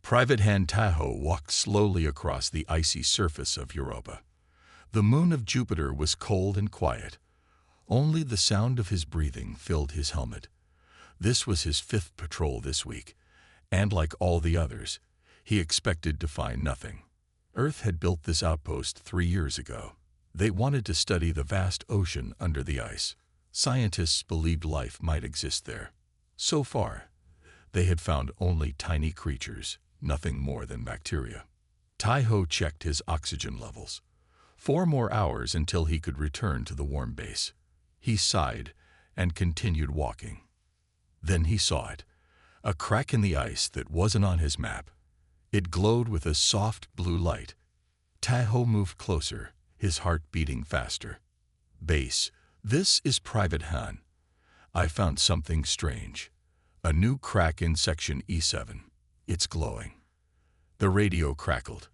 Private Hand Tahoe walked slowly across the icy surface of Europa. The moon of Jupiter was cold and quiet. Only the sound of his breathing filled his helmet. This was his fifth patrol this week, and like all the others, he expected to find nothing. Earth had built this outpost 3 years ago. They wanted to study the vast ocean under the ice. Scientists believed life might exist there. So far, they had found only tiny creatures, nothing more than bacteria. Tahoe checked his oxygen levels. 4 more hours until he could return to the warm base. He sighed and continued walking. Then he saw it, a crack in the ice that wasn't on his map. It glowed with a soft blue light. Tahoe moved closer, his heart beating faster. Base, this is Private Han. I found something strange. A new crack in section E7. It's glowing. The radio crackled.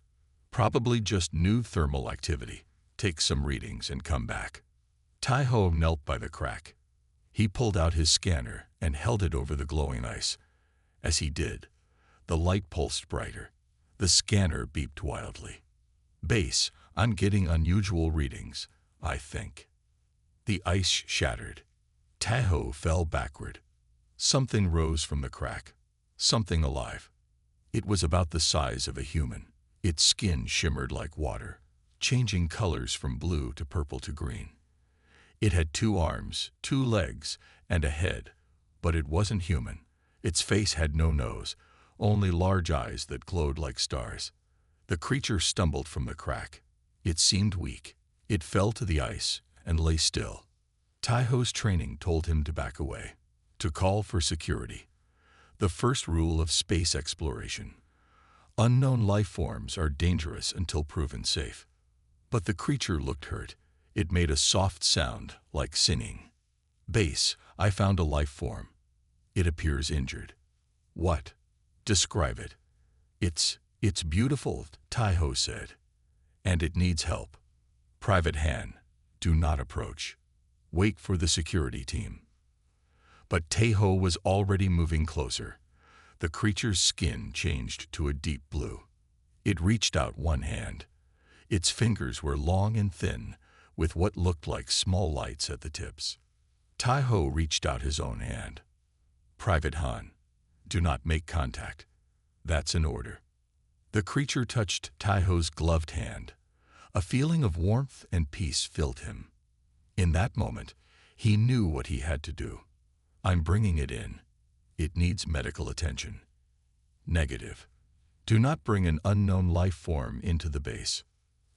Probably just new thermal activity. Take some readings and come back. Tahoe knelt by the crack. He pulled out his scanner and held it over the glowing ice. As he did, the light pulsed brighter. The scanner beeped wildly. Base, I'm getting unusual readings, I think. The ice shattered. Tahoe fell backward. Something rose from the crack. Something alive. It was about the size of a human. Its skin shimmered like water, changing colors from blue to purple to green. It had 2 arms, 2 legs, and a head, but it wasn't human. Its face had no nose, only large eyes that glowed like stars. The creature stumbled from the crack. It seemed weak. It fell to the ice and lay still. Tahoe's training told him to back away, to call for security. The first rule of space exploration. Unknown life forms are dangerous until proven safe. But the creature looked hurt. It made a soft sound, like singing. Base, I found a life form. It appears injured. What? Describe it. It's beautiful, Tahoe said. And it needs help. Private Han, do not approach. Wait for the security team. But Tahoe was already moving closer. The creature's skin changed to a deep blue. It reached out one hand. Its fingers were long and thin, with what looked like small lights at the tips. Tahoe reached out his own hand. Private Han, do not make contact. That's an order. The creature touched Tahoe's gloved hand. A feeling of warmth and peace filled him. In that moment, he knew what he had to do. I'm bringing it in. It needs medical attention. Negative. Do not bring an unknown life form into the base.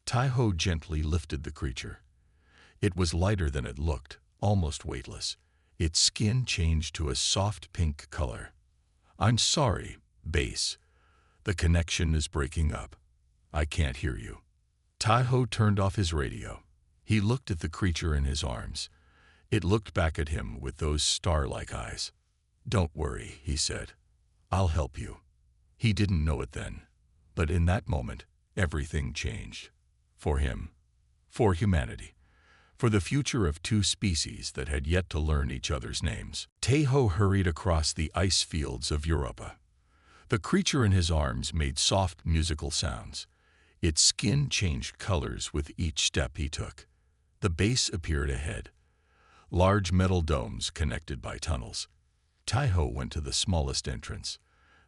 Tahoe gently lifted the creature. It was lighter than it looked, almost weightless. Its skin changed to a soft pink color. I'm sorry, Base. The connection is breaking up. I can't hear you. Tahoe turned off his radio. He looked at the creature in his arms. It looked back at him with those star-like eyes. Don't worry, he said. I'll help you. He didn't know it then, but in that moment, everything changed. For him, for humanity, for the future of 2 species that had yet to learn each other's names. Tahoe hurried across the ice fields of Europa. The creature in his arms made soft musical sounds. Its skin changed colors with each step he took. The base appeared ahead. Large metal domes connected by tunnels. Tahoe went to the smallest entrance,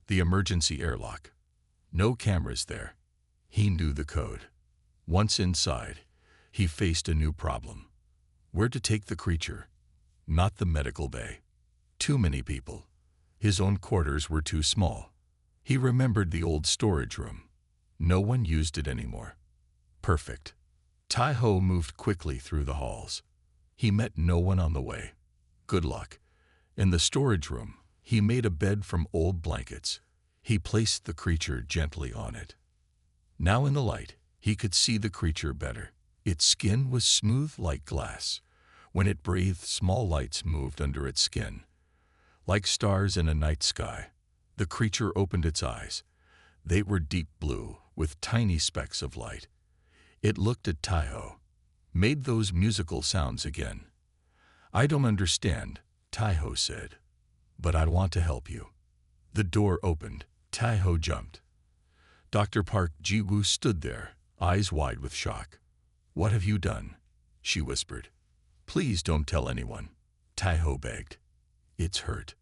the emergency airlock. No cameras there. He knew the code. Once inside, he faced a new problem. Where to take the creature? Not the medical bay. Too many people. His own quarters were too small. He remembered the old storage room. No one used it anymore. Perfect. Tahoe moved quickly through the halls. He met no one on the way. Good luck. In the storage room, he made a bed from old blankets. He placed the creature gently on it. Now in the light, he could see the creature better. Its skin was smooth like glass. When it breathed, small lights moved under its skin. Like stars in a night sky, the creature opened its eyes. They were deep blue, with tiny specks of light. It looked at Tahoe, made those musical sounds again. I don't understand, Tahoe said, but I want to help you. The door opened. Tahoe jumped. Dr. Park Ji-woo stood there, eyes wide with shock. "What have you done?" she whispered. "Please don't tell anyone," Tai-ho begged. "It's hurt."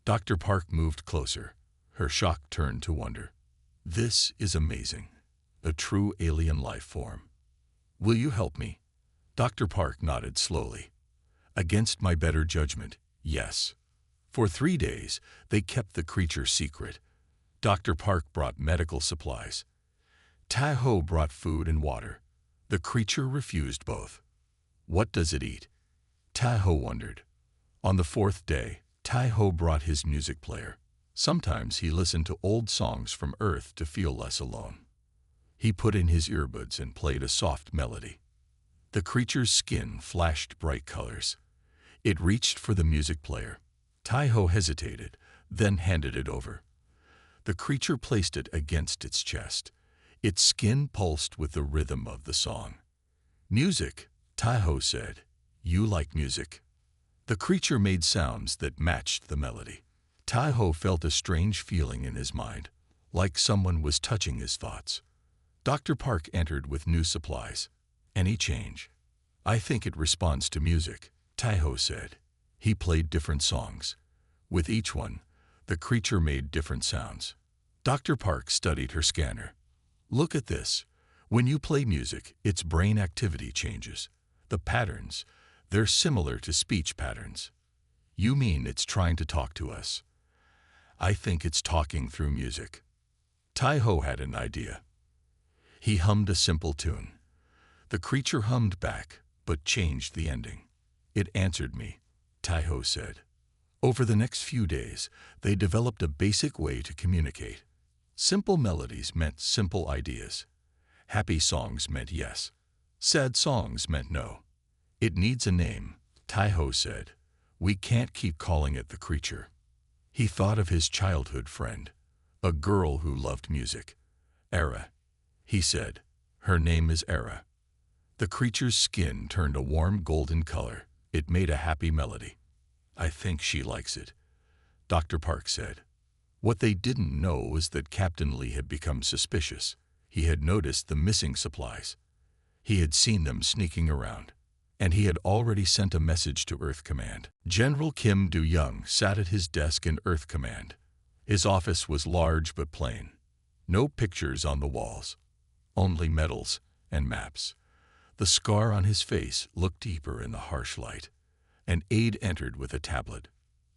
Dr. Park moved closer. Her shock turned to wonder. "This is amazing. A true alien life form. Will you help me?" Dr. Park nodded slowly. "Against my better judgment, yes." For 3 days, they kept the creature secret. Dr. Park brought medical supplies. Tai-ho brought food and water. The creature refused both. "What does it eat?" Tai-ho wondered. On the 4th day, Tai-ho brought his music player. Sometimes he listened to old songs from Earth to feel less alone. He put in his earbuds and played a soft melody. The creature's skin flashed bright colors. It reached for the music player. Tai-ho hesitated, then handed it over. The creature placed it against its chest. Its skin pulsed with the rhythm of the song. "Music," Tai-ho said. "You like music." The creature made sounds that matched the melody. Tai-ho felt a strange feeling in his mind, like someone was touching his thoughts. Dr. Park entered with new supplies. "Any change?" "I think it responds to music," Tai-ho said. He played different songs. With each one, the creature made different sounds. Dr. Park studied her scanner. "Look at this. When you play music, its brain activity changes. The patterns, they're similar to speech patterns." "You mean it's trying to talk to us?" "I think it's talking through music." Tai-ho had an idea. He hummed a simple tune. The creature hummed back, but changed the ending. "It answered me," Tai-ho said. Over the next few days, they developed a basic way to communicate. Simple melodies meant simple ideas. Happy songs meant yes. Sad songs meant no. "It needs a name," Tai-ho said. "We can't keep calling it the creature." He thought of his childhood friend, a girl who loved music. "Era," he said. "Her name is Era." The creature's skin turned a warm golden color. It made a happy melody. "I think she likes it," Dr. Park said. What they didn't know was that Captain Lee had become suspicious. He had noticed the missing supplies. He had seen them sneaking around. And he had already sent a message to Earth Command. General Kim Do-young sat at his desk in Earth Command. His office was large but plain. No pictures on the walls. Only medals and maps. The scar on his face looked deeper in the harsh light. An aide entered with a tablet.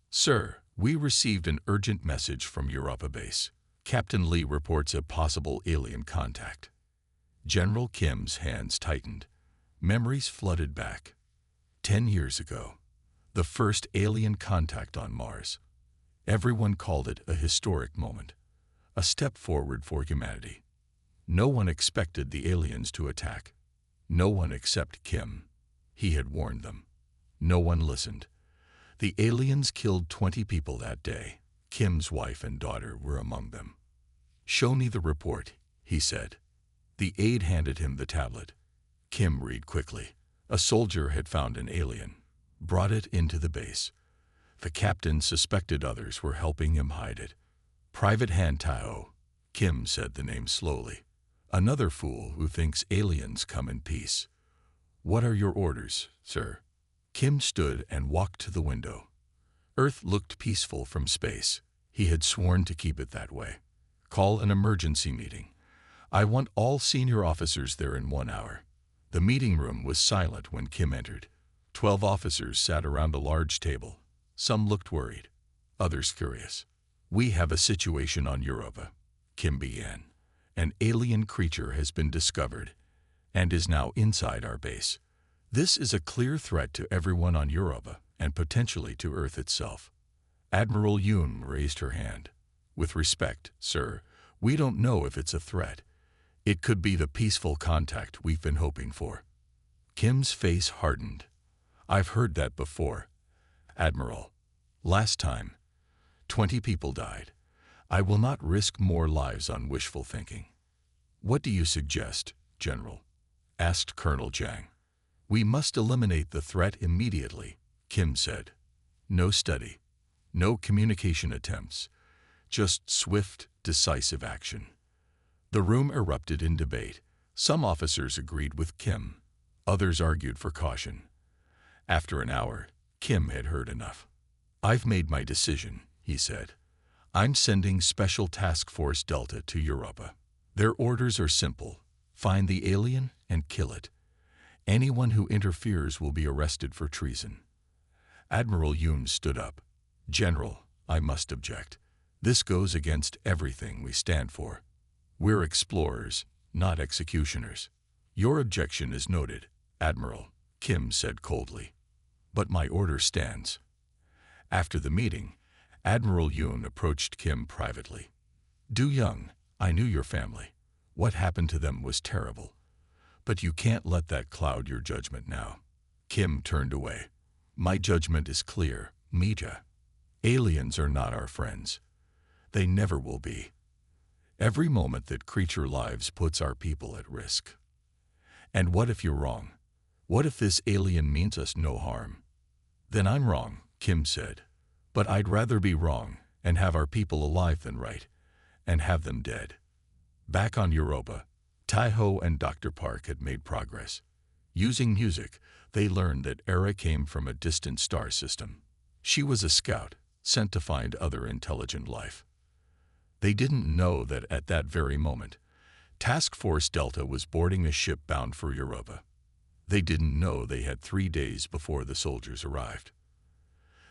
"Sir, we received an urgent message from Europa base. Captain Lee reports a possible alien contact." General Kim's hands tightened. Memories flooded back. 10 years ago, the first alien contact on Mars. Everyone called it a historic moment, a step forward for humanity. No one expected the aliens to attack. No one except Kim. He had warned them. No one listened. The aliens killed 20 people that day. Kim's wife and daughter were among them. "Show me the report," he said. The aide handed him the tablet. Kim read quickly. A soldier had found an alien, brought it into the base. The captain suspected others were helping him hide it. "Private Han Tai-ho," Kim said the name slowly. "Another fool who thinks aliens come in peace." "What are your orders, sir?" Kim stood and walked to the window. Earth looked peaceful from space. He had sworn to keep it that way. "Call an emergency meeting. I want all senior officers there in 1 hour." The meeting room was silent when Kim entered. 12 officers sat around a large table. Some looked worried, others curious. "We have a situation on Europa," Kim began. "An alien creature has been discovered and is now inside our base. This is a clear threat to everyone on Europa and potentially to Earth itself." Admiral Yoon raised her hand. "With respect, sir, we don't know if it's a threat. It could be the peaceful contact we've been hoping for." Kim's face hardened. "I've heard that before, Admiral. Last time, 20 people died. I will not risk more lives on wishful thinking." "What do you suggest, General?" asked Colonel Jang. "We must eliminate the threat immediately," Kim said. "No study, no communication attempts, just swift, decisive action." The room erupted in debate. Some officers agreed with Kim. Others argued for caution. After an hour, Kim had heard enough. "I've made my decision," he said. "I'm sending Special Task Force Delta to Europa. Their orders are simple. Find the alien and kill it. Anyone who interferes will be arrested for treason." Admiral Yoon stood up. "General, I must object. This goes against everything we stand for. We're explorers, not executioners." "Your objection is noted, Admiral," Kim said coldly. "But my order stands." After the meeting, Admiral Yoon approached Kim privately. "Du Young, I knew your family. What happened to them was terrible. But you can't let that cloud your judgment now." Kim turned away. "My judgment is clear, Mija. Aliens are not our friends. They never will be. Every moment that creature lives puts our people at risk. And what if you're wrong? What if this alien means us no harm?" "Then I'm wrong," Kim said. "But I'd rather be wrong and have our people alive than right, and have them dead." Back on Europa, Taiho and Dr. Park had made progress. Using music, they learned that Era came from a distant star system. She was a scout, sent to find other intelligent life. They didn't know that at that very moment, Task Force Delta was boarding a ship bound for Europa. They didn't know they had 3 days before the soldiers arrived.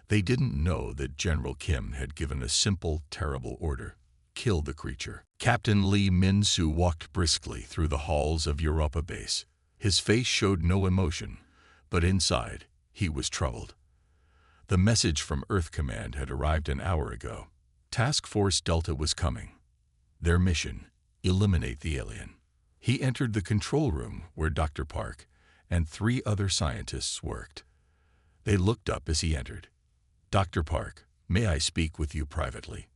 They didn't know that General Kim had given a simple, terrible order: kill the creature. Captain Lee Min-soo walked briskly through the halls of Europa Base. His face showed no emotion, but inside, he was troubled. The message from Earth Command had arrived an hour ago. Task Force Delta was coming. Their mission: eliminate the alien. He entered the control room where Dr. Park and 3 other scientists worked. They looked up as he entered. "Dr. Park, may I speak with you privately?"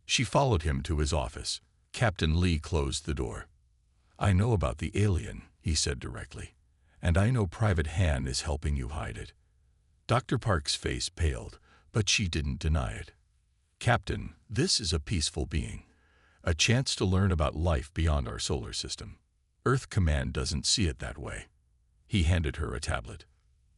She followed him to his office. Captain Lee closed the door. "I know about the alien," he said directly, "and I know Private Han is helping you hide it." Dr. Park's face paled, but she didn't deny it. "Captain, this is a peaceful being, a chance to learn about life beyond our solar system. Earth Command doesn't see it that way." He handed her a tablet.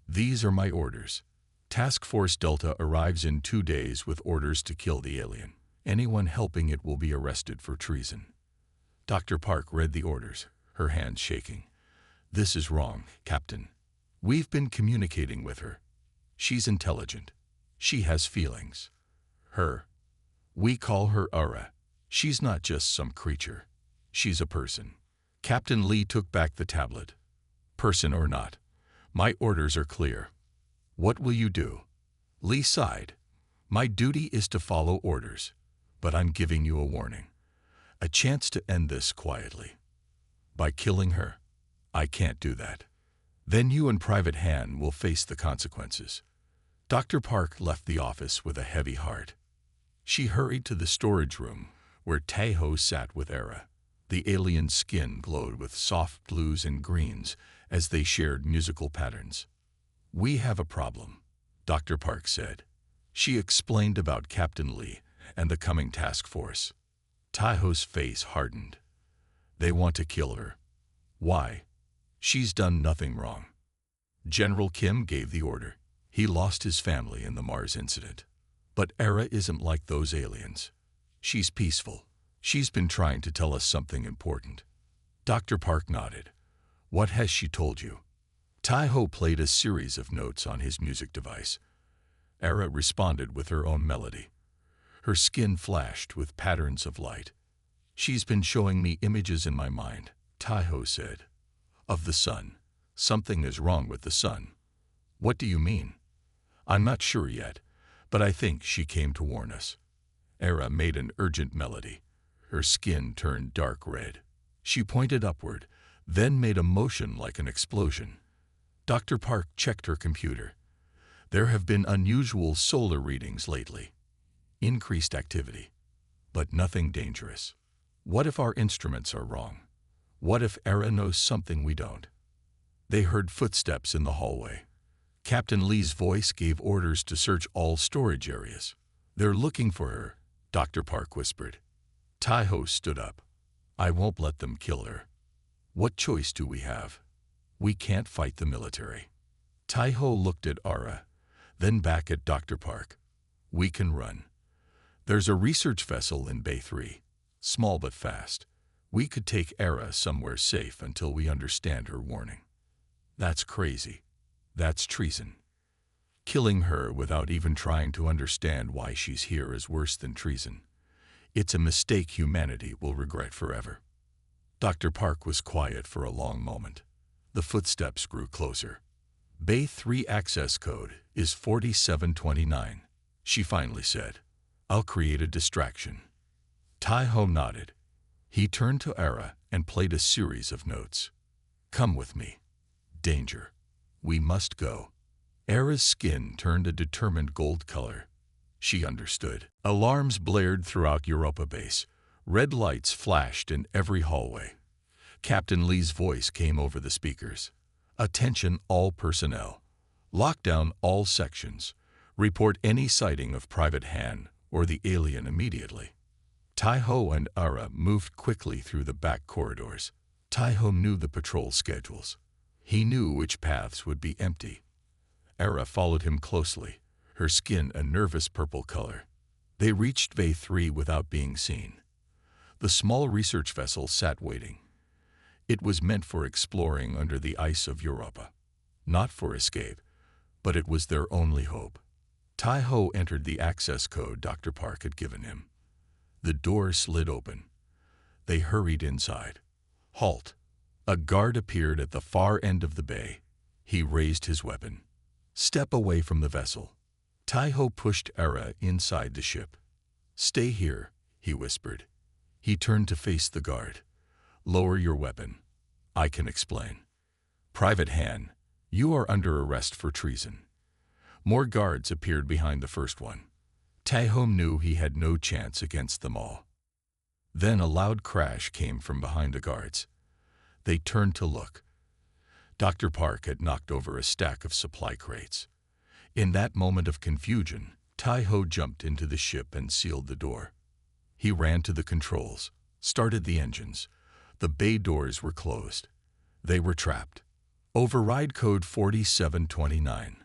"These are my orders. Task Force Delta arrives in 2 days with orders to kill the alien. Anyone helping it will be arrested for treason." Dr. Park read the orders, her hands shaking. "This is wrong, Captain. We've been communicating with her. She's intelligent. She has feelings. Her. We call her Ara. She's not just some creature. She's a person." Captain Lee took back the tablet. "Person or not, my orders are clear. What will you do?" Lee sighed. "My duty is to follow orders, but I'm giving you a warning. A chance to end this quietly. By killing her, I can't do that. Then you and Private Han will face the consequences." Dr. Park left the office with a heavy heart. She hurried to the storage room where Taeho sat with Era. The alien's skin glowed with soft blues and greens as they shared musical patterns. "We have a problem," Dr. Park said. She explained about Captain Lee and the coming task force. Taeho's face hardened. "They want to kill her. Why? She's done nothing wrong." General Kim gave the order. He lost his family in the Mars incident. But Era isn't like those aliens. She's peaceful. She's been trying to tell us something important. Dr. Park nodded. "What has she told you?" Taeho played a series of notes on his music device. Era responded with her own melody. Her skin flashed with patterns of light. "She's been showing me images in my mind," Taeho said. "Of the sun. Something is wrong with the sun." "What do you mean?" "I'm not sure yet, but I think she came to warn us." Era made an urgent melody. Her skin turned dark red. She pointed upward, then made a motion like an explosion. Dr. Park checked her computer. There have been unusual solar readings lately. Increased activity, but nothing dangerous. What if our instruments are wrong? What if Era knows something we don't? They heard footsteps in the hallway. Captain Lee's voice gave orders to search all storage areas. "They're looking for her," Dr. Park whispered. Taeho stood up. I won't let them kill her. What choice do we have? We can't fight the military. Tai-ho looked at Ara, then back at Dr. Park. We can run. There's a research vessel in Bay 3, small but fast. We could take Ara somewhere safe until we understand her warning. That's crazy. That's treason. Killing her without even trying to understand why she's here is worse than treason. It's a mistake humanity will regret forever. Dr. Park was quiet for a long moment. The footsteps grew closer. Bay 3 access code is 4729, she finally said. I'll create a distraction. Tai-ho nodded. He turned to Ara and played a series of notes. Come with me. Danger. We must go. Ara's skin turned a determined gold color. She understood. Alarms blared throughout Europa Base. Red lights flashed in every hallway. Captain Lee's voice came over the speakers. Attention all personnel. Lock down all sections. Report any sighting of Private Han or the alien immediately. Tai-ho and Ara moved quickly through the back corridors. Tai-ho knew the patrol schedules. He knew which paths would be empty. Ara followed him closely, her skin a nervous purple color. They reached Bay 3 without being seen. The small research vessel sat waiting. It was meant for exploring under the ice of Europa. Not for escape, but it was their only hope. Tai-ho entered the access code Dr. Park had given him. The door slid open. They hurried inside. Halt! A guard appeared at the far end of the bay. He raised his weapon. Step away from the vessel. Tai-ho pushed Ara inside the ship. Stay here, he whispered. He turned to face the guard. Lower your weapon. I can explain. Private Han, you are under arrest for treason. More guards appeared behind the first one. Tai-ho knew he had no chance against them all. Then a loud crash came from behind the guards. They turned to look. Dr. Park had knocked over a stack of supply crates. In that moment of confusion, Tai-ho jumped into the ship and sealed the door. He ran to the controls, started the engines. The bay doors were closed. They were trapped. Override code 4729.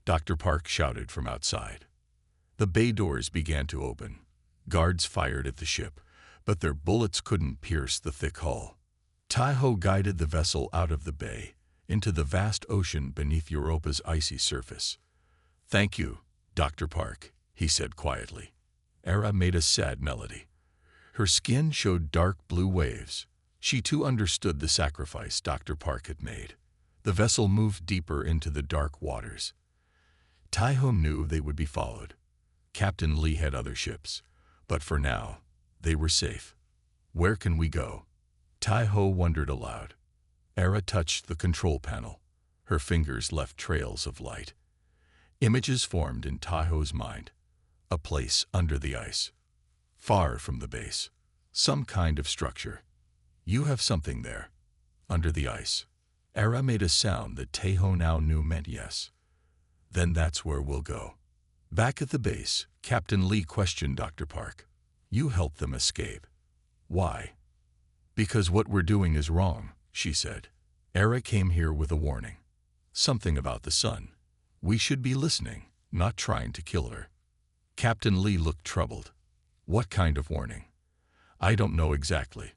Dr. Park shouted from outside. The bay doors began to open. Guards fired at the ship, but their bullets couldn't pierce the thick hull. Tai-ho guided the vessel out of the bay, into the vast ocean beneath Europa's icy surface. Thank you, Dr. Park, he said quietly. Ara made a sad melody. Her skin showed dark blue waves. She too understood the sacrifice Dr. Park had made. The vessel moved deeper into the dark waters. Tai-ho knew they would be followed. Captain Lee had other ships, but for now, they were safe. Where can we go? Tai-ho wondered aloud. Ara touched the control panel. Her fingers left trails of light. Images formed in Tai-ho's mind. A place under the ice. Far from the base. Some kind of structure. You have something there. Under the ice. Ara made a sound that Tai-ho now knew meant yes. Then that's where we'll go. Back at the base, Captain Lee questioned Dr. Park. You helped them escape. Why? Because what we're doing is wrong, she said. Ara came here with a warning. Something about the sun. We should be listening, not trying to kill her. Captain Lee looked troubled. What kind of warning? I don't know exactly.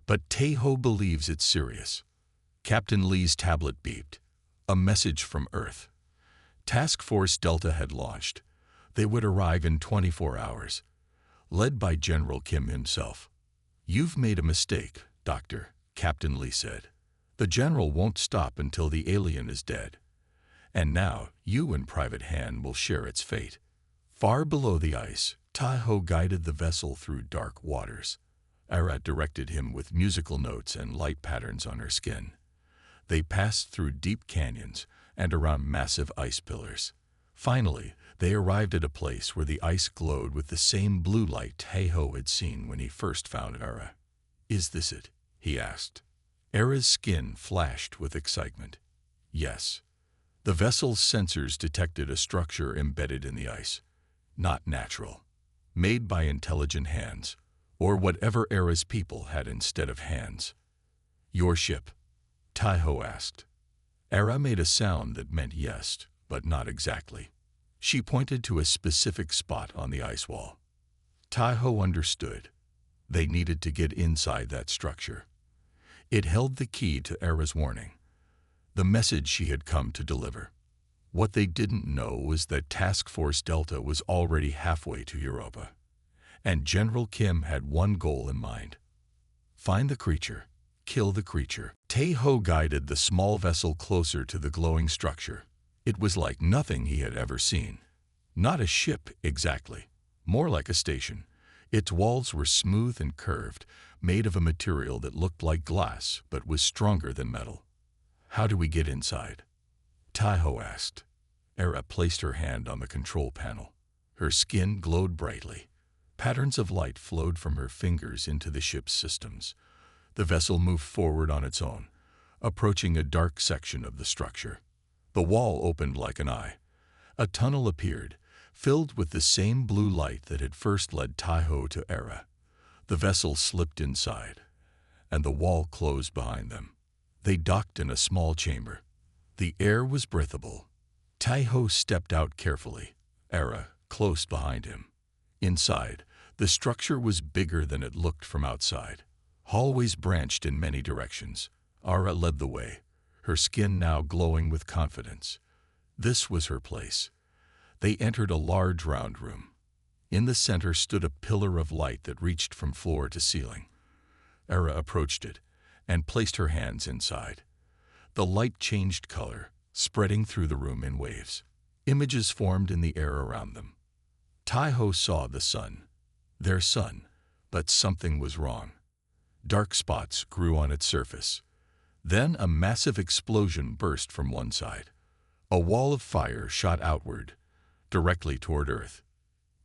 But Tai-ho believes it's serious. Captain Lee's tablet beeped. A message from Earth. Task Force Delta had launched. They would arrive in 24 hours. Led by General Kim himself. You've made a mistake, Doctor, Captain Lee said. The general won't stop until the alien is dead. And now, you and Private Han will share its fate. Far below the ice, Tai-ho guided the vessel through dark waters. Ara directed him with musical notes and light patterns on her skin. They passed through deep canyons and around massive ice pillars. Finally, they arrived at a place where the ice glowed with the same blue light Tai-ho had seen when he first found Ara. Is this it? He asked. Ara's skin flashed with excitement. Yes. The vessel's sensors detected a structure embedded in the ice. Not natural. Made by intelligent hands. or whatever Era's people had instead of hands. "Your ship?" Taiho asked. Era made a sound that meant yes, but not exactly. She pointed to a specific spot on the ice wall. Taiho understood. They needed to get inside that structure. It held the key to Era's warning, the message she had come to deliver. What they didn't know was that Task Force Delta was already halfway to Europa, and General Kim had one goal in mind: find the creature, kill the creature. Taiho guided the small vessel closer to the glowing structure. It was like nothing he had ever seen. Not a ship exactly, more like a station. Its walls were smooth and curved, made of a material that looked like glass but was stronger than metal. "How do we get inside?" Taiho asked. Era placed her hand on the control panel. Her skin glowed brightly. Patterns of light flowed from her fingers into the ship's systems. The vessel moved forward on its own, approaching a dark section of the structure. The wall opened like an eye. A tunnel appeared, filled with the same blue light that had first led Taiho to Era. The vessel slipped inside, and the wall closed behind them. They docked in a small chamber. The air was breathable. Taiho stepped out carefully, Era close behind him. Inside, the structure was bigger than it looked from outside. Hallways branched in many directions. Ara led the way, her skin now glowing with confidence. This was her place. They entered a large round room. In the center stood a pillar of light that reached from floor to ceiling. Era approached it and placed her hands inside. The light changed color, spreading through the room in waves. Images formed in the air around them. Taiho saw the sun, their sun, but something was wrong. Dark spots grew on its surface. Then a massive explosion burst from one side. A wall of fire shot outward, directly toward Earth.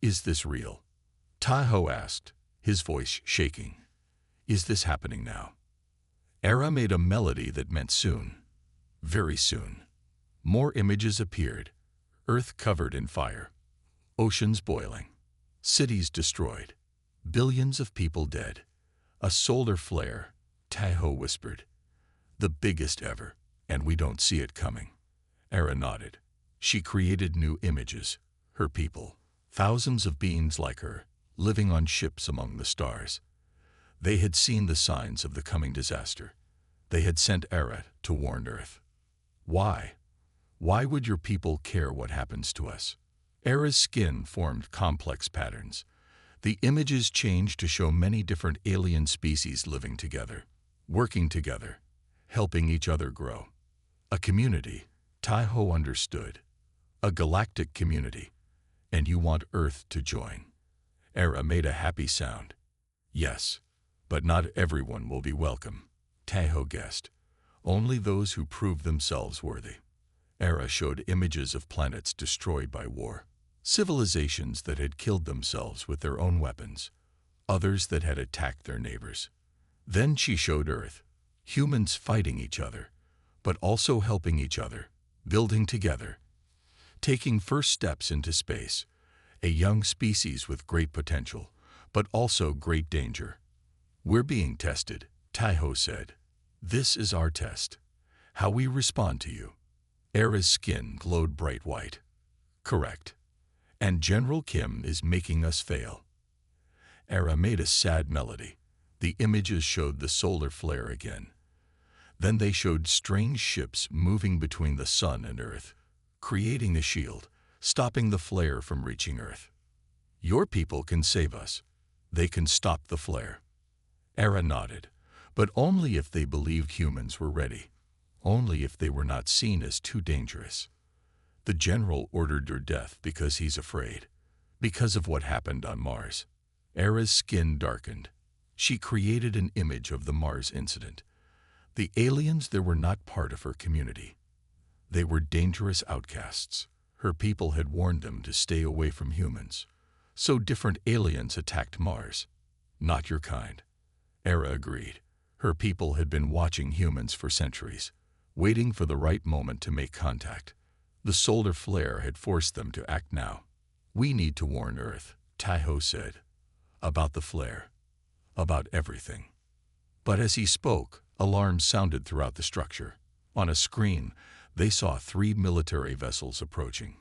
"Is this real?" Taiho asked, his voice shaking. "Is this happening now?" Era made a melody that meant soon, very soon. More images appeared. Earth covered in fire, oceans boiling, cities destroyed, billions of people dead. "A solar flare," Taiho whispered. "The biggest ever, and we don't see it coming." Era nodded. She created new images. Her people, thousands of beings like her, living on ships among the stars. They had seen the signs of the coming disaster. They had sent Era to warn Earth. "Why? Why would your people care what happens to us?" Era's skin formed complex patterns. The images changed to show many different alien species living together, working together, helping each other grow. A community, Taiho understood. A galactic community. And you want Earth to join. Era made a happy sound. "Yes, but not everyone will be welcome," Taiho guessed. "Only those who prove themselves worthy." Era showed images of planets destroyed by war. Civilizations that had killed themselves with their own weapons, others that had attacked their neighbors. Then she showed Earth, humans fighting each other, but also helping each other, building together, taking first steps into space, a young species with great potential, but also great danger. "We're being tested," Taiho said. "This is our test, how we respond to you." Era's skin glowed bright white. "Correct. And General Kim is making us fail." Era made a sad melody. The images showed the solar flare again. Then they showed strange ships moving between the sun and Earth, creating a shield, stopping the flare from reaching Earth. "Your people can save us. They can stop the flare." Era nodded, but only if they believed humans were ready, only if they were not seen as too dangerous. The general ordered your death because he's afraid, because of what happened on Mars. Era's skin darkened. She created an image of the Mars incident. The aliens there were not part of her community. They were dangerous outcasts. Her people had warned them to stay away from humans. So different aliens attacked Mars. "Not your kind." Era agreed. Her people had been watching humans for centuries, waiting for the right moment to make contact. The solar flare had forced them to act now. "We need to warn Earth," Taiho said. "About the flare." about everything. But as he spoke, alarms sounded throughout the structure. On a screen, they saw 3 military vessels approaching.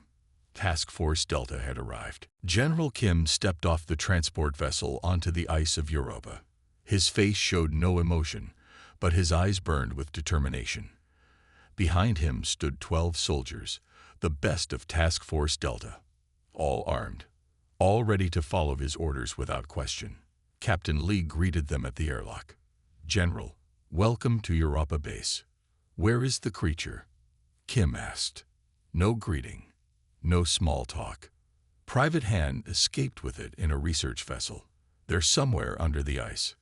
Task Force Delta had arrived. General Kim stepped off the transport vessel onto the ice of Europa. His face showed no emotion, but his eyes burned with determination. Behind him stood 12 soldiers, the best of Task Force Delta, all armed, all ready to follow his orders without question. Captain Lee greeted them at the airlock. "General, welcome to Europa base. Where is the creature?" Kim asked. No greeting, no small talk. Private Han escaped with it in a research vessel. They're somewhere under the ice.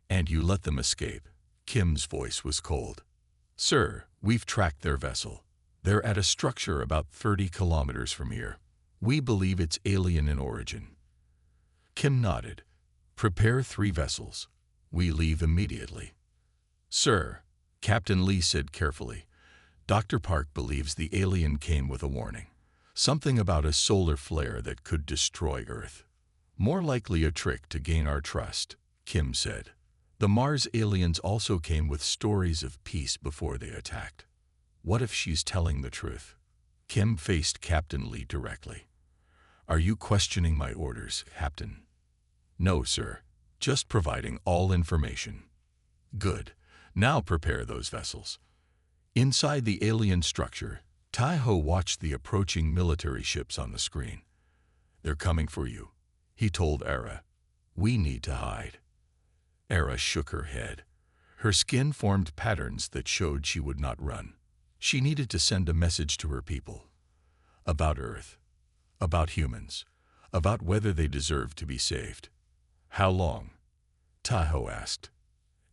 "And you let them escape?" Kim's voice was cold. "Sir, we've tracked their vessel. They're at a structure about 30 kilometers from here. We believe it's alien in origin." Kim nodded. "Prepare 3 vessels. We leave immediately." "Sir," Captain Lee said carefully, "Dr. Park believes the alien came with a warning. Something about a solar flare that could destroy Earth. More likely a trick to gain our trust," Kim said. "The Mars aliens also came with stories of peace before they attacked. What if she's telling the truth?" Kim faced Captain Lee directly. "Are you questioning my orders, Captain?" "No, sir. Just providing all information." "Good. Now prepare those vessels." Inside the alien structure, Tai-Ho watched the approaching military ships on the screen. "They're coming for you," he told Era. "We need to hide." Era shook her head. Her skin formed patterns that showed she would not run. She needed to send a message to her people. About Earth. About humans. About whether they deserve to be saved. "How long?" Tai-Ho asked.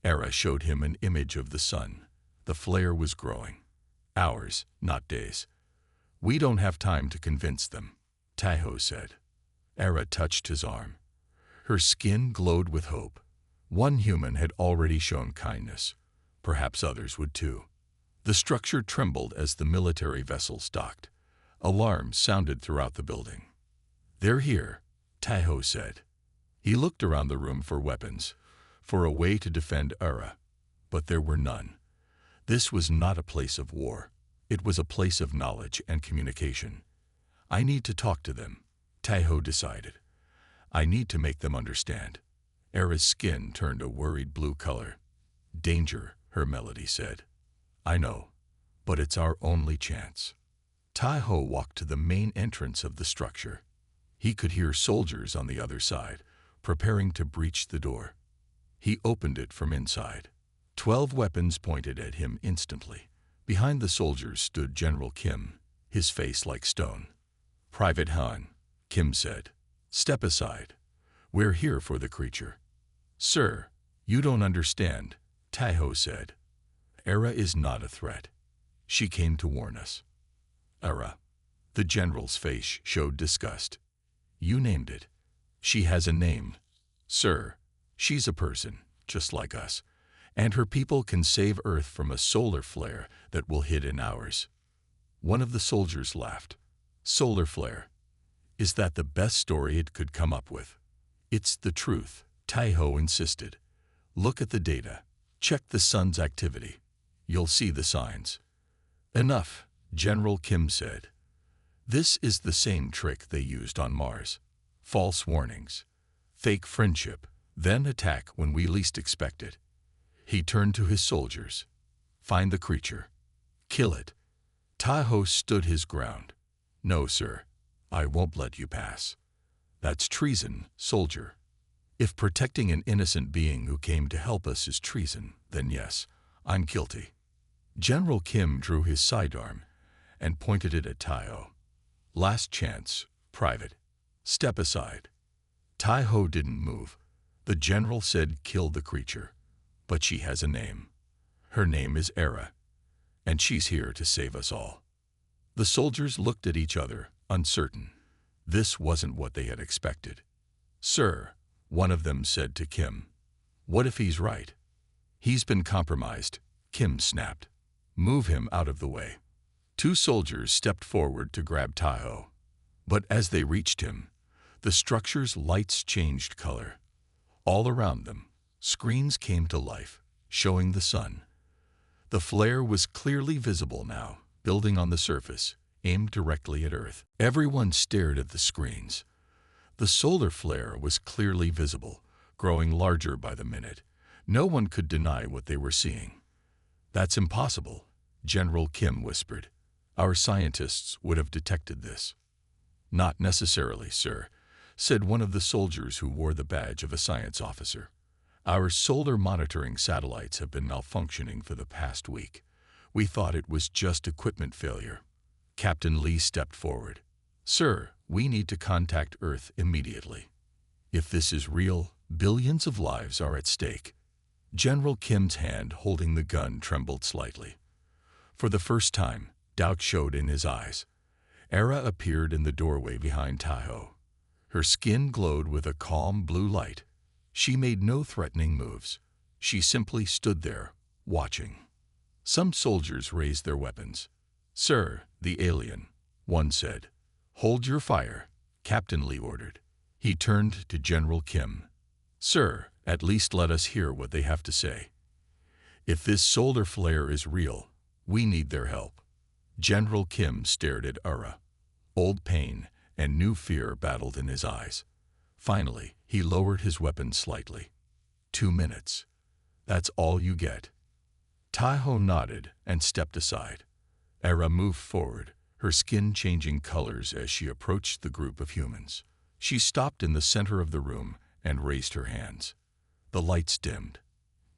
Era showed him an image of the sun. The flare was growing. "Hours, not days." "We don't have time to convince them," Tai-Ho said. Era touched his arm. Her skin glowed with hope. One human had already shown kindness. Perhaps others would too. The structure trembled as the military vessels docked. Alarms sounded throughout the building. "They're here," Tai-Ho said. He looked around the room for weapons, for a way to defend Era, but there were none. This was not a place of war. It was a place of knowledge and communication. "I need to talk to them," Tai-Ho decided. "I need to make them understand." Era's skin turned a worried blue color. "Danger," her melody said. "I know, but it's our only chance." Tai-Ho walked to the main entrance of the structure. He could hear soldiers on the other side, preparing to breach the door. He opened it from inside. 12 weapons pointed at him instantly. Behind the soldiers stood General Kim, his face like stone. "Private Han," Kim said, "step aside. We're here for the creature." "Sir, you don't understand," Tai-Ho said. "Era is not a threat. She came to warn us." "Era." The general's face showed disgust. "You named it. She has a name. Sir, she's a person, just like us, and her people can save Earth from a solar flare that will hit in hours." One of the soldiers laughed. "Solar flare. Is that the best story it could come up with?" "It's the truth," Tai-Ho insisted. "Look at the data. Check the sun's activity. You'll see the signs." "Enough," General Kim said. "This is the same trick they used on Mars. False warnings. Fake friendship, then attack when we least expect it." He turned to his soldiers. "Find the creature. Kill it." Tai-Ho stood his ground. "No, sir. I won't let you pass." "That's treason, soldier." "If protecting an innocent being who came to help us is treason, then yes, I'm guilty." General Kim drew his sidearm and pointed it at Tai-Ho. "Last chance, Private. Step aside." Tai-Ho didn't move. The general said, "Kill the creature. But she has a name. Her name is Era, and she's here to save us all." The soldiers looked at each other, uncertain. This wasn't what they had expected. "Sir," one of them said to Kim. "What if he's right?" "He's been compromised," Kim snapped. "Move him out of the way." 2 soldiers stepped forward to grab Tai-Ho. But as they reached him, the structure's lights changed color. All around them, Screens came to life, showing the sun. The flare was clearly visible now, building on the surface, aimed directly at Earth. Everyone stared at the screens. The solar flare was clearly visible, growing larger by the minute. No one could deny what they were seeing. "That's impossible," General Kim whispered. "Our scientists would have detected this." "Not necessarily, sir," said one of the soldiers who wore the badge of a science officer. "Our solar monitoring satellites have been malfunctioning for the past week. We thought it was just equipment failure." Captain Lee stepped forward. "Sir, we need to contact Earth immediately. If this is real, billions of lives are at stake." General Kim's hand holding the gun trembled slightly. For the first time, doubt showed in his eyes. Era appeared in the doorway behind Taiho. Her skin glowed with a calm blue light. She made no threatening moves. She simply stood there, watching. Some soldiers raised their weapons. "Sir, the alien," one said. "Hold your fire," Captain Lee ordered. He turned to General Kim. "Sir, at least let us hear what they have to say. If this solar flare is real, we need their help." General Kim stared at Era. Old pain and new fear battled in his eyes. Finally, he lowered his weapon slightly. 2 minutes. That's all you get." Taiho nodded and stepped aside. Era moved forward, her skin changing colors as she approached the group of humans. She stopped in the center of the room and raised her hands. The lights dimmed.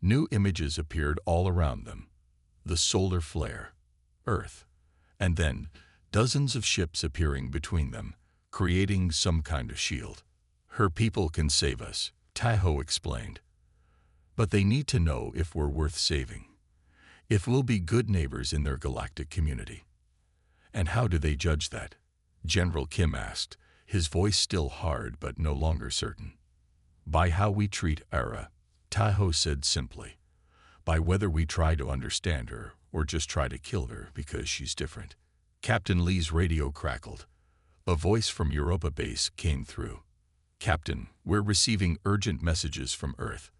New images appeared all around them. The solar flare, Earth, and then dozens of ships appearing between them, creating some kind of shield. "Her people can save us," Taiho explained. "But they need to know if we're worth saving. If we'll be good neighbors in their galactic community." "And how do they judge that?" General Kim asked, his voice still hard but no longer certain. "By how we treat Era," Taiho said simply. "By whether we try to understand her or just try to kill her because she's different." Captain Lee's radio crackled. A voice from Europa base came through. "Captain, we're receiving urgent messages from Earth.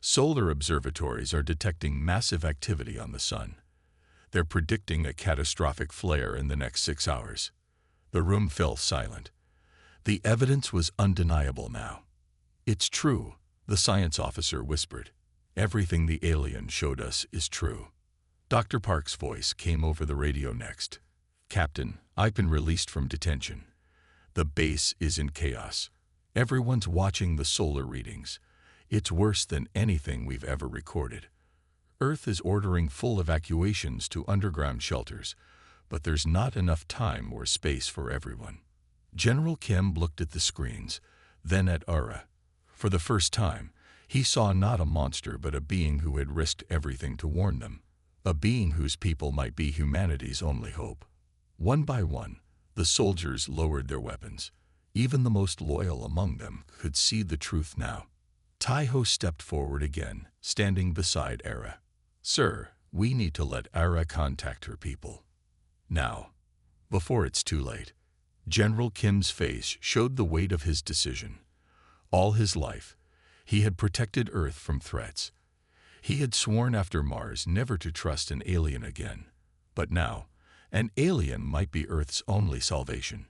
Solar observatories are detecting massive activity on the sun. They're predicting a catastrophic flare in the next 6 hours." The room fell silent. The evidence was undeniable now. "It's true," the science officer whispered. "Everything the alien showed us is true." Dr. Park's voice came over the radio next. "Captain, I've been released from detention. The base is in chaos. Everyone's watching the solar readings. It's worse than anything we've ever recorded. Earth is ordering full evacuations to underground shelters, but there's not enough time or space for everyone." General Kim looked at the screens, then at Ara. For the first time, he saw not a monster but a being who had risked everything to warn them. A being whose people might be humanity's only hope. One by one, the soldiers lowered their weapons. Even the most loyal among them could see the truth now. Taiho stepped forward again, standing beside Ara. "Sir, we need to let Ara contact her people. Now, before it's too late." General Kim's face showed the weight of his decision. All his life, he had protected Earth from threats. He had sworn after Mars never to trust an alien again. But now, an alien might be Earth's only salvation.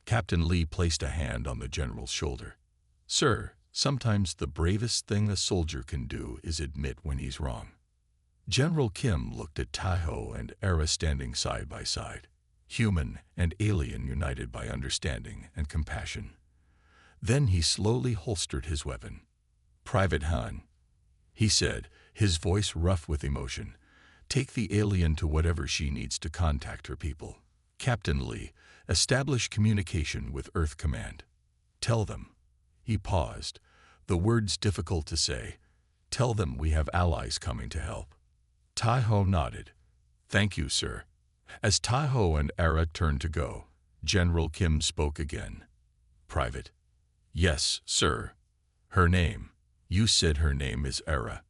Captain Lee placed a hand on the general's shoulder. "Sir, sometimes the bravest thing a soldier can do is admit when he's wrong." General Kim looked at Taiho and Era standing side by side, human and alien united by understanding and compassion. Then he slowly holstered his weapon. "Private Han," he said, his voice rough with emotion, "take the alien to whatever she needs to contact her people. Captain Lee, establish communication with Earth Command. Tell them," he paused, the words difficult to say, "tell them we have allies coming to help." Taiho nodded. "Thank you, sir." As Taiho and Ara turned to go, General Kim spoke again. "Private." "Yes, sir." "Her name. You said her name is Ara."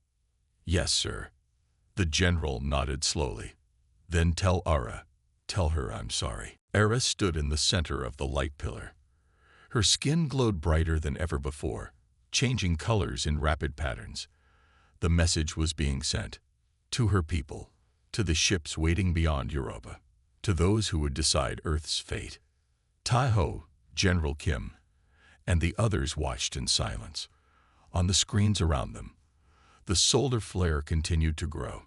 "Yes, sir." The general nodded slowly. "Then tell Ara. Tell her I'm sorry." Ara stood in the center of the light pillar. Her skin glowed brighter than ever before, changing colors in rapid patterns. The message was being sent to her people, to the ships waiting beyond Europa, to those who would decide Earth's fate. Tai-ho, General Kim, and the others watched in silence. On the screens around them, the solar flare continued to grow.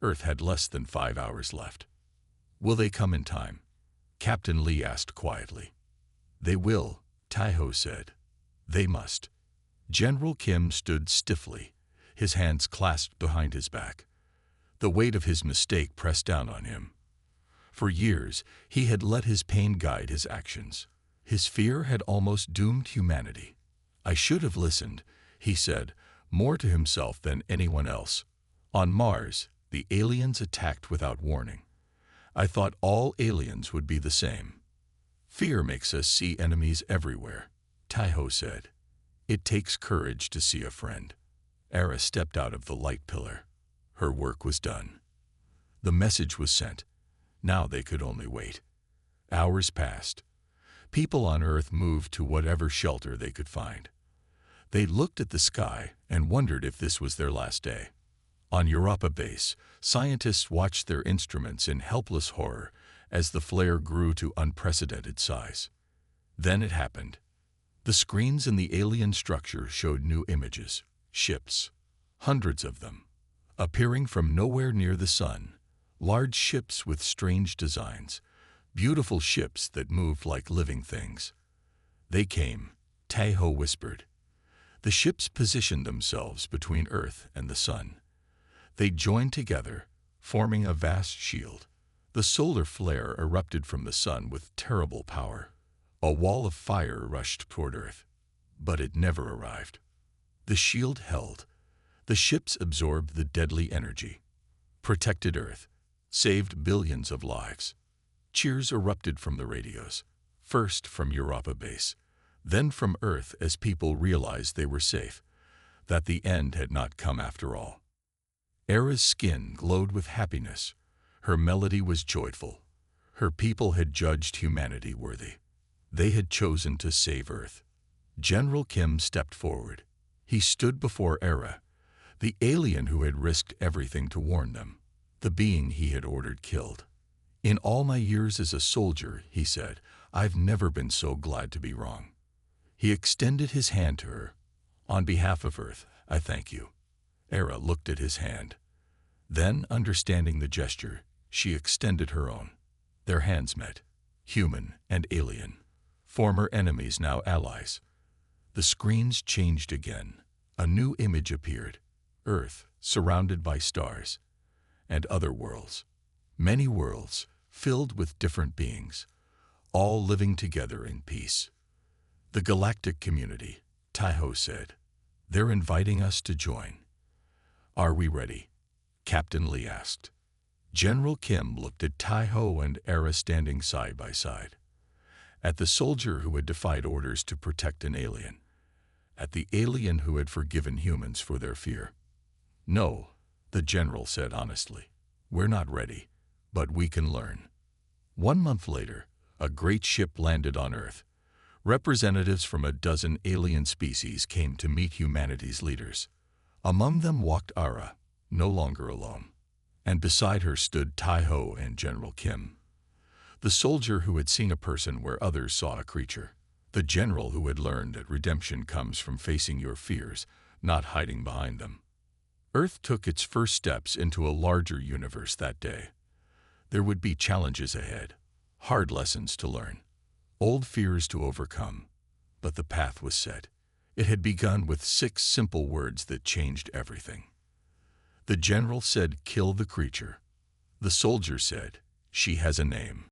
Earth had less than 5 hours left. Will they come in time? Captain Lee asked quietly. They will, Tai-ho said. They must. General Kim stood stiffly, his hands clasped behind his back. The weight of his mistake pressed down on him. For years, he had let his pain guide his actions. His fear had almost doomed humanity. I should have listened, he said, more to himself than anyone else. On Mars, the aliens attacked without warning. I thought all aliens would be the same. Fear makes us see enemies everywhere, Tai-ho said. It takes courage to see a friend. Era stepped out of the light pillar. Her work was done. The message was sent. Now they could only wait. Hours passed. People on Earth moved to whatever shelter they could find. They looked at the sky and wondered if this was their last day. On Europa base, scientists watched their instruments in helpless horror as the flare grew to unprecedented size. Then it happened. The screens in the alien structure showed new images, ships, hundreds of them, appearing from nowhere near the sun, large ships with strange designs, beautiful ships that moved like living things. They came, Tai-ho whispered. The ships positioned themselves between Earth and the sun. They joined together, forming a vast shield. The solar flare erupted from the sun with terrible power. A wall of fire rushed toward Earth, but it never arrived. The shield held. The ships absorbed the deadly energy, protected Earth, saved billions of lives. Cheers erupted from the radios, first from Europa base, then from Earth as people realized they were safe, that the end had not come after all. Era's skin glowed with happiness. Her melody was joyful. Her people had judged humanity worthy. They had chosen to save Earth. General Kim stepped forward. He stood before Era, the alien who had risked everything to warn them, the being he had ordered killed. In all my years as a soldier, he said, I've never been so glad to be wrong. He extended his hand to her. On behalf of Earth, I thank you. Era looked at his hand. Then, understanding the gesture, she extended her own. Their hands met, human and alien, former enemies now allies. The screens changed again. A new image appeared. Earth, surrounded by stars, and other worlds. Many worlds, filled with different beings, all living together in peace. The galactic community, Tai-ho said. They're inviting us to join. Are we ready? Captain Lee asked. General Kim looked at Tai-ho and Era standing side by side. At the soldier who had defied orders to protect an alien. At the alien who had forgiven humans for their fear. No, the general said honestly. We're not ready, but we can learn. 1 month later, a great ship landed on Earth. Representatives from a dozen alien species came to meet humanity's leaders. Among them walked Ara, no longer alone, and beside her stood Tai-ho and General Kim. The soldier who had seen a person where others saw a creature. The general who had learned that redemption comes from facing your fears, not hiding behind them. Earth took its first steps into a larger universe that day. There would be challenges ahead, hard lessons to learn, old fears to overcome. But the path was set. It had begun with 6 simple words that changed everything. The general said, kill the creature. The soldier said, she has a name.